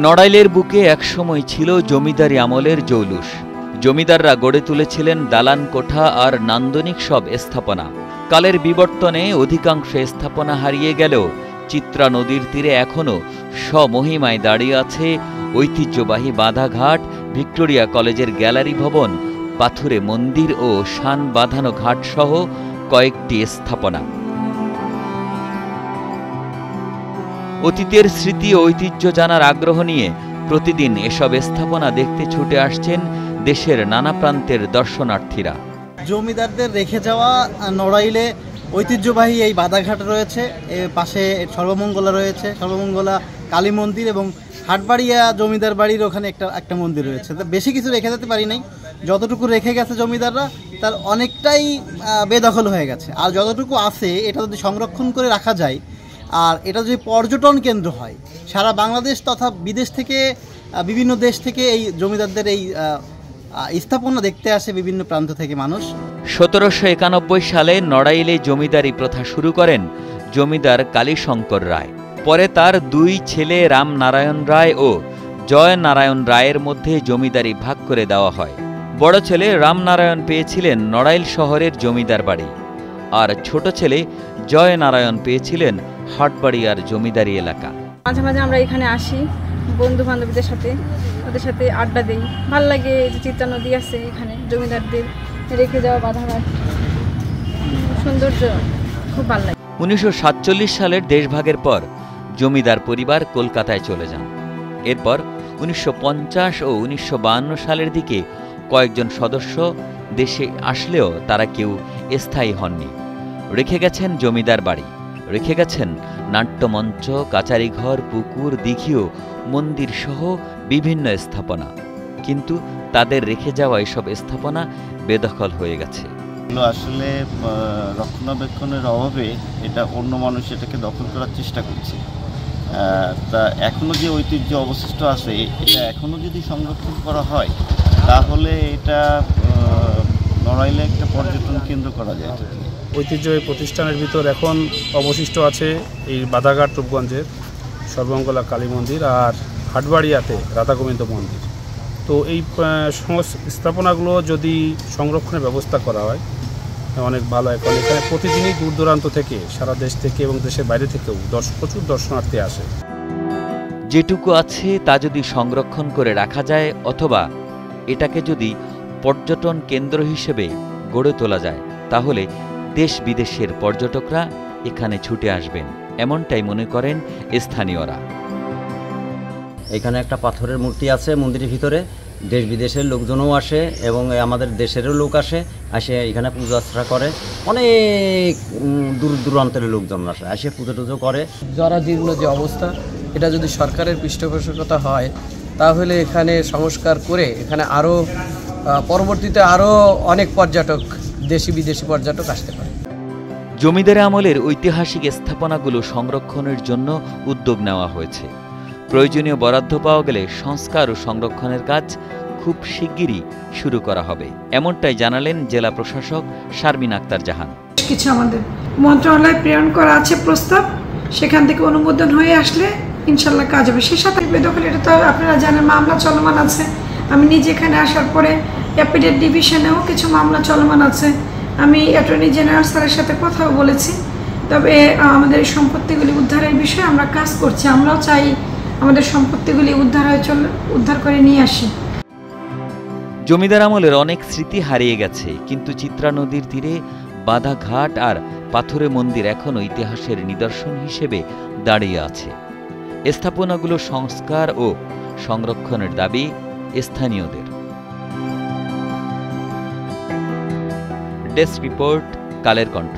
নড়াইলের বুকে একসময় ছিল জমিদারি আমলের জৌলুস। জমিদাররা গড়ে তুলেছিলেন দালান কোঠা আর নান্দনিক সব স্থাপনা। কালের বিবর্তনে অধিকাংশ স্থাপনা হারিয়ে গেলেও চিত্রা নদীর তীরে এখনও স্বমহিমায় দাঁড়িয়ে আছে ঐতিহ্যবাহী বাঁধাঘাট, ভিক্টোরিয়া কলেজের গ্যালারি ভবন, পাথুরে মন্দির ও শান বাঁধানো ঘাটসহ কয়েকটি স্থাপনা। অতীতের স্মৃতি ও ঐতিহ্য জানার আগ্রহ নিয়ে প্রতিদিন এসব স্থাপনা দেখতে ছুটে আসছেন দেশের নানা প্রান্তের দর্শনার্থীরা। জমিদারদের রেখে যাওয়া নড়াইলে ঐতিহ্যবাহী এই বাধাঘাট রয়েছে, এর পাশে সর্বমঙ্গলা রয়েছে, সর্বমঙ্গলা কালী মন্দির এবং হাটবাড়িয়া জমিদার বাড়ির ওখানে একটা মন্দির রয়েছে। বেশি কিছু রেখে যেতে পারি নাই, যতটুকু রেখে গেছে জমিদাররা তার অনেকটাই বেদখল হয়ে গেছে। আর যতটুকু আছে এটা যদি সংরক্ষণ করে রাখা যায় আর এটা যদি পর্যটন কেন্দ্র হয়, সারা বাংলাদেশ তথা বিদেশ থেকে বিভিন্ন দেশ থেকে এই জমিদারদের এই স্থাপনা দেখতে আসে বিভিন্ন প্রান্ত থেকে মানুষ। 1791 সালে নড়াইলে জমিদারি প্রথা শুরু করেন জমিদার কালীশঙ্কর রায়। পরে তার দুই ছেলে রামনারায়ণ রায় ও জয় নারায়ণ রায়ের মধ্যে জমিদারি ভাগ করে দেওয়া হয়। বড় ছেলে রামনারায়ণ পেয়েছিলেন নড়াইল শহরের জমিদার বাড়ি, আর ছোট ছেলে জয় নারায়ণ পেয়েছিলেন হাটবাড়িয়ার জমিদারি এলাকা। মাঝে মাঝে আমরা এখানে আসি বন্ধু বান্ধবীদের সাথে, ওদের সাথে আড্ডা দেই। ভাল লাগে যে চিত্রা নদী আছে এখানে, জমিদারদের রেখে যাওয়া বাধাঘাট সৌন্দর্য খুব ভালো লাগে। 1947 সালের দেশভাগের পর জমিদার পরিবার কলকাতায় চলে যান। এরপর 1950 ও 1952 সালের দিকে কয়েকজন সদস্য দেশে আসলেও তারা কেউ স্থায়ী হননি। রেখে গেছেন জমিদার বাড়ি, রেখে গেছেন নাট্যমঞ্চ, কাচারিঘর, পুকুর, দিঘি ও মন্দির সহ বিভিন্ন স্থাপনা। কিন্তু তাদের রেখে যাওয়া এসব স্থাপনা বেদখল হয়ে গেছে। আসলে রক্ষণাবেক্ষণের অভাবে এটা অন্য মানুষ এটাকে দখল করার চেষ্টা করছে। তা এখনো যে ঐতিহ্য অবশিষ্ট আছে এটা এখনো যদি সংরক্ষণ করা হয় তাহলে এটা নড়াইলে একটা পর্যটন কেন্দ্র করা যায়। ঐতিহ্যবাহী প্রতিষ্ঠানের ভিতর এখন অবশিষ্ট আছে এই বাধাঘাট রূপগঞ্জের সর্বমঙ্গলা কালী মন্দির আর হাটবাড়িয়াতে রাধাগোবিন্দ মন্দির। তো এই স্থাপনাগুলো যদি সংরক্ষণের ব্যবস্থা করা হয় অনেক ভালো হয়, কারণ এখানে প্রতিদিনই দূর দূরান্ত থেকে, সারা দেশ থেকে এবং দেশের বাইরে থেকেও প্রচুর দর্শনার্থী আসে। যেটুকু আছে তা যদি সংরক্ষণ করে রাখা যায় অথবা এটাকে যদি পর্যটন কেন্দ্র হিসেবে গড়ে তোলা যায় তাহলে দেশ বিদেশের পর্যটকরা এখানে ছুটে আসবেন, এমনটাই মনে করেন স্থানীয়রা। এখানে একটা পাথরের মূর্তি আছে মন্দিরের ভিতরে, দেশ বিদেশের লোকজনও আসে এবং আমাদের দেশেরও লোক আসে এখানে পূজা আর্চনা করে। অনেক দূর দূরান্তের লোকজন আসে পুজো টুজো করে। জরাজীর্ণ যে অবস্থা, এটা যদি সরকারের পৃষ্ঠপোষকতা হয় তাহলে এখানে সংস্কার করে এখানে আরও পরবর্তীতে আরও অনেক পর্যটক, দেশি বিদেশি পর্যটক আসতে পারে। জমিদারি আমলের ঐতিহাসিক স্থাপনাগুলো সংরক্ষণের জন্য উদ্যোগ নেওয়া হয়েছে। প্রয়োজনীয় বরাদ্দ পাওয়া গেলে সংস্কার ও সংরক্ষণের কাজ খুব শিগগিরই শুরু করা হবে, এমনটাই জানালেন জেলা প্রশাসক শারমিন আক্তার জাহান। কিছু আমাদের মন্ত্রণালয়ে প্রেরণ করা আছে প্রস্তাব, সেখান থেকে অনুমোদন হয়ে আসলে ইনশাল্লাহ কাজ হবে। সে সাথে বেদখল, এটা তো আপনারা জানেন মামলা চলমান আছে। আমি নিজে এখানে আসার পরে অ্যাপিলেট ডিভিশনেও কিছু মামলা চলমান আছে। আমি অ্যাটর্নি জেনারেল স্যারের সাথে কথাও বলেছি। তবে আমাদের এই সম্পত্তিগুলি উদ্ধারের বিষয়ে আমরা কাজ করছি। আমরাও চাই আমাদের সম্পত্তিগুলি উদ্ধার করে নিয়ে আসি। জমিদার আমলের অনেক স্মৃতি হারিয়ে গেছে, কিন্তু চিত্রা নদীর তীরে বাধাঘাট আর পাথুরে মন্দির এখনও ইতিহাসের নিদর্শন হিসেবে দাঁড়িয়ে আছে। স্থাপনাগুলো সংস্কার ও সংরক্ষণের দাবি স্থানীয়দের। Desk report, Kaler Kantho.